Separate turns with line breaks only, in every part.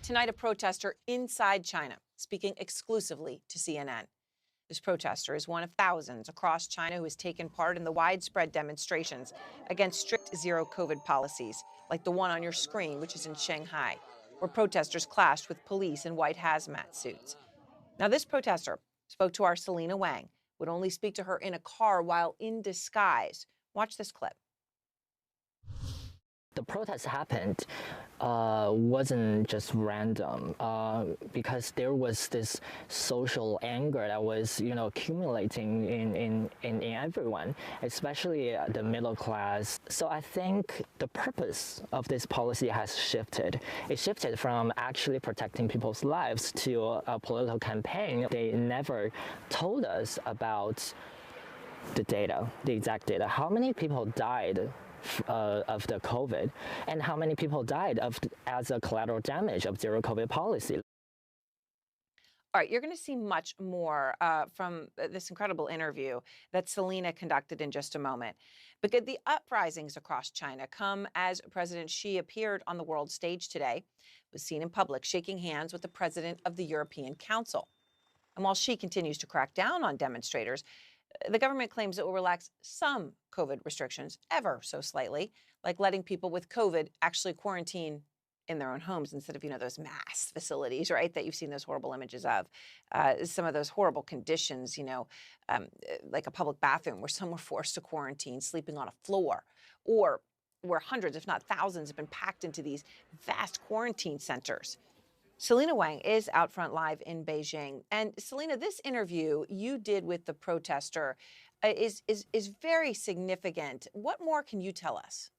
Tonight, a protester inside China speaking exclusively to CNN. This protester is one of thousands across China who has taken part in the widespread demonstrations against strict zero COVID policies, like the one on your screen, which is in Shanghai, where protesters clashed with police in white hazmat suits. Now, this protester spoke to our Selena Wang, would only speak to her in a car while in disguise. Watch this clip.
The protest happened wasn't just random because there was this social anger that was, accumulating in everyone, especially the middle class. So I think the purpose of this policy has shifted. It shifted from actually protecting people's lives to a political campaign. They never told us about the data, the exact data. How many people died of the COVID, and how many people died as a collateral damage of zero COVID policy.
All right, you're going to see much more from this incredible interview that Selena conducted in just a moment. Because the uprisings across China come as President Xi appeared on the world stage today, was seen in public shaking hands with the president of the European Council. And while Xi continues to crack down on demonstrators, the government claims it will relax some COVID restrictions ever so slightly, like letting people with COVID actually quarantine in their own homes instead of, those mass facilities, right, that you've seen those horrible images of. Some of those horrible conditions, like a public bathroom where some were forced to quarantine, sleeping on a floor, or where hundreds, if not thousands, have been packed into these vast quarantine centers. Selena Wang is out front live in Beijing. And Selena, this interview you did with the protester is very significant. What more can you tell us?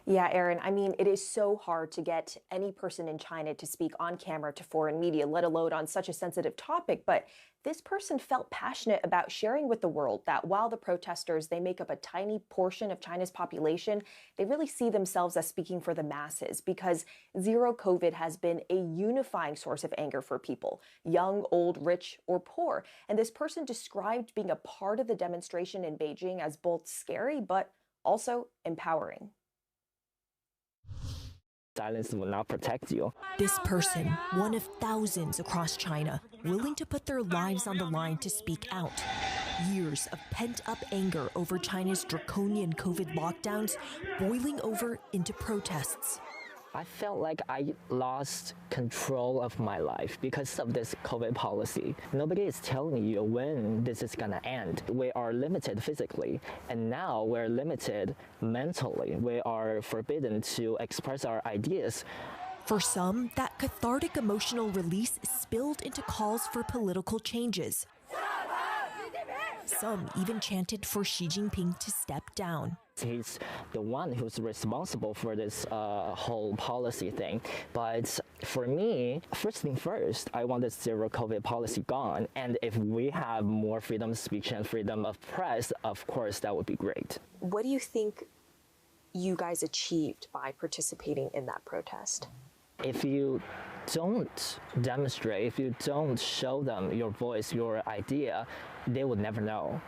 Yeah, Erin, I mean, it is so hard to get any person in China to speak on camera to foreign media, let alone on such a sensitive topic. But this person felt passionate about sharing with the world that while the protesters, they make up a tiny portion of China's population, they really see themselves as speaking for the masses because zero COVID has been a unifying source of anger for people, young, old, rich, or poor. And this person described being a part of the demonstration in Beijing as both scary, but also empowering.
Silence will not protect you.
This person, one of thousands across China, willing to put their lives on the line to speak out. Years of pent-up anger over China's draconian COVID lockdowns boiling over into protests.
I felt like I lost control of my life because of this COVID policy. Nobody is telling you when this is gonna end. We are limited physically, and now we're limited mentally. We are forbidden to express our ideas.
For some, that cathartic emotional release spilled into calls for political changes. Some even chanted for Xi Jinping to step down.
He's the one who's responsible for this whole policy thing. But for me, first thing first, I want this zero COVID policy gone. And if we have more freedom of speech and freedom of press, of course, that would be great.
What do you think you guys achieved by participating in that protest?
If you don't demonstrate, if you don't show them your voice, your idea, they would never know.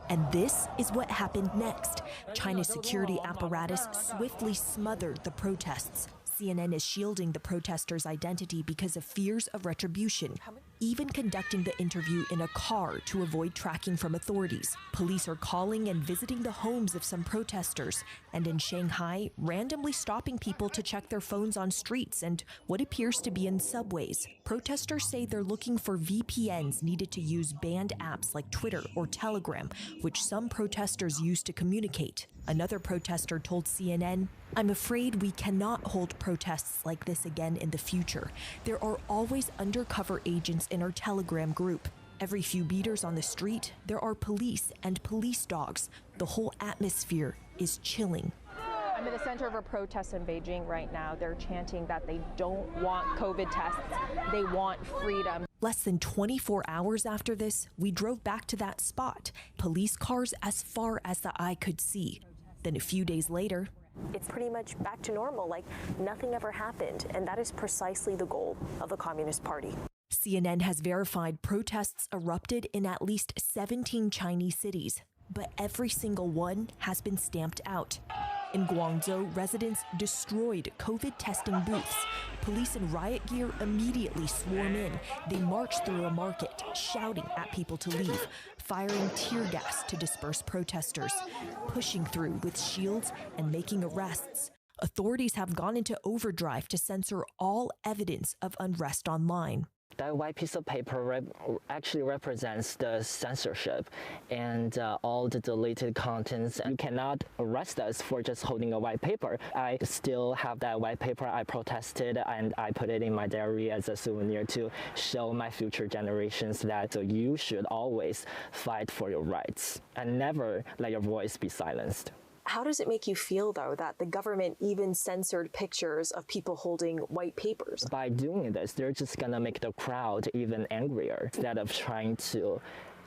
And this is what happened next. China's security apparatus swiftly smothered the protests. CNN is shielding the protesters' identity because of fears of retribution, even conducting the interview in a car to avoid tracking from authorities. Police are calling and visiting the homes of some protesters, and in Shanghai, randomly stopping people to check their phones on streets and what appears to be in subways. Protesters say they're looking for VPNs needed to use banned apps like Twitter or Telegram, which some protesters use to communicate. Another protester told CNN, "I'm afraid we cannot hold protests like this again in the future. There are always undercover agents in our Telegram group. Every few meters on the street, there are police and police dogs. The whole atmosphere is chilling."
I'm in the center of a protest in Beijing right now. They're chanting that they don't want COVID tests. They want freedom.
Less than 24 hours after this, we drove back to that spot. Police cars as far as the eye could see. Then a few days later,
It's pretty much back to normal, like nothing ever happened. And that is precisely the goal of the Communist Party.
CNN has verified protests erupted in at least 17 Chinese cities, but every single one has been stamped out. In Guangzhou, residents destroyed COVID testing booths. Police in riot gear immediately swarm in. They march through a market, shouting at people to leave, firing tear gas to disperse protesters, pushing through with shields and making arrests. Authorities have gone into overdrive to censor all evidence of unrest online.
That white piece of paper actually represents the censorship and all the deleted contents. You cannot arrest us for just holding a white paper. I still have that white paper. I protested and I put it in my diary as a souvenir to show my future generations that you should always fight for your rights and never let your voice be silenced.
How does it make you feel, though, that the government even censored pictures of people holding white papers?
By doing this, they're just going to make the crowd even angrier. Instead of trying to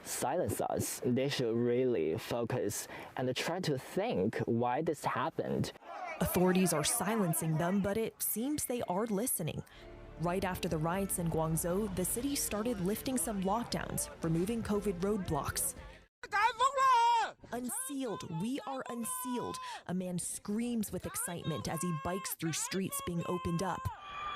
silence us, they should really focus and try to think why this happened.
Authorities are silencing them, but it seems they are listening. Right after the riots in Guangzhou, the city started lifting some lockdowns, removing COVID roadblocks. Unsealed, we are unsealed. A man screams with excitement as he bikes through streets being opened up.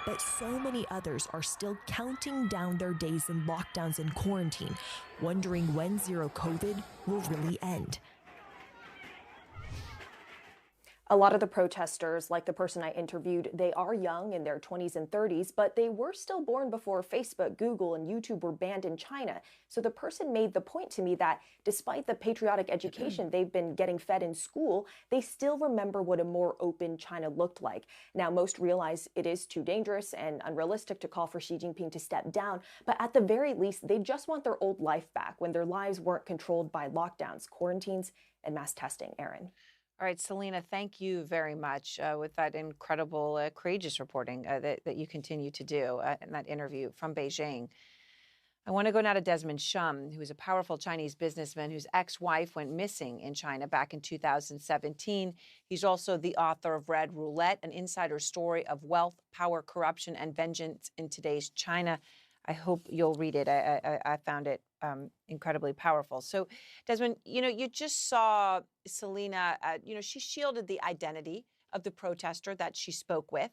But so many others are still counting down their days in lockdowns and quarantine, wondering when zero COVID will really end.
A lot of the protesters, like the person I interviewed, they are young in their 20s and 30s, but they were still born before Facebook, Google, and YouTube were banned in China. So the person made the point to me that despite the patriotic education they've been getting fed in school, they still remember what a more open China looked like. Now, most realize it is too dangerous and unrealistic to call for Xi Jinping to step down, but at the very least, they just want their old life back when their lives weren't controlled by lockdowns, quarantines, and mass testing. Erin.
All right, Selena, thank you very much with that incredible, courageous reporting that you continue to do in that interview from Beijing. I want to go now to Desmond Shum, who is a powerful Chinese businessman whose ex-wife went missing in China back in 2017. He's also the author of Red Roulette, an insider story of wealth, power, corruption, and vengeance in today's China. I hope you'll read it. I found it incredibly powerful. So, Desmond, you just saw Selena, she shielded the identity of the protester that she spoke with.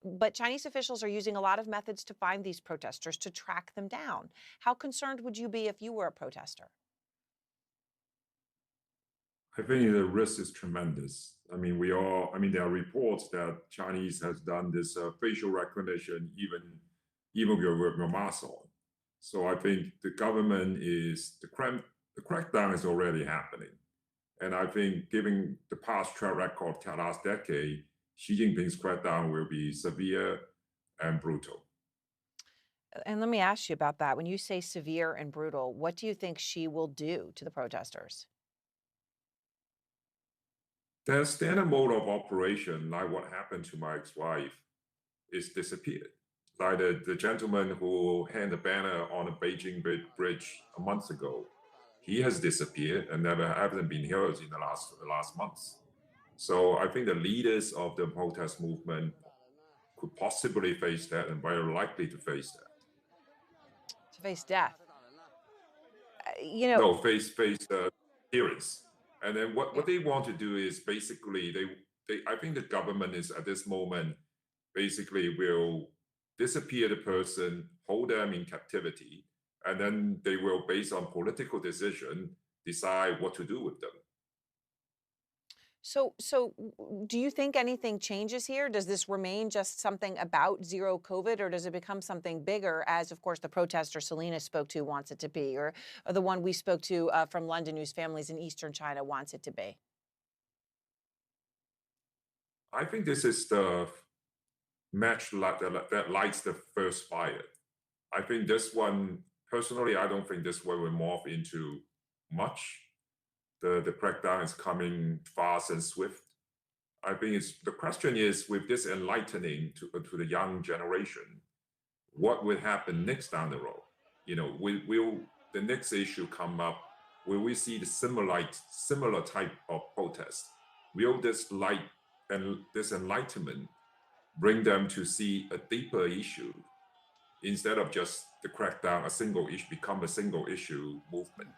But Chinese officials are using a lot of methods to find these protesters, to track them down. How concerned would you be if you were a protester?
I think the risk is tremendous. There are reports that Chinese has done this facial recognition even with your mask on. So I think the government the crackdown is already happening. And I think given the past track record of the last decade, Xi Jinping's crackdown will be severe and brutal.
And let me ask you about that. When you say severe and brutal, what do you think Xi will do to the protesters?
Their standard mode of operation, like what happened to my ex-wife, is disappeared. Like the gentleman who hung the banner on the Beijing Bridge a month ago, he has disappeared and haven't been heard in the last months. So I think the leaders of the protest movement could possibly face that and very likely to face that.
To face death.
No, face hearings. And then what they want to do is basically I think the government is at this moment basically will disappear the person, hold them in captivity, and then they will, based on political decision, decide what to do with them.
So do you think anything changes here? Does this remain just something about zero COVID, or does it become something bigger, as, of course, the protester Selena spoke to wants it to be, or the one we spoke to from London whose families in eastern China wants it to be?
I think this is the match that lights the first fire. I think this one, personally, I don't think this one will morph into much. The crackdown is coming fast and swift. I think the question is, with this enlightening to the young generation, what will happen next down the road? Will the next issue come up? Will we see the similar type of protest? Will this light and this enlightenment bring them to see a deeper issue instead of just the crackdown, become a single issue movement?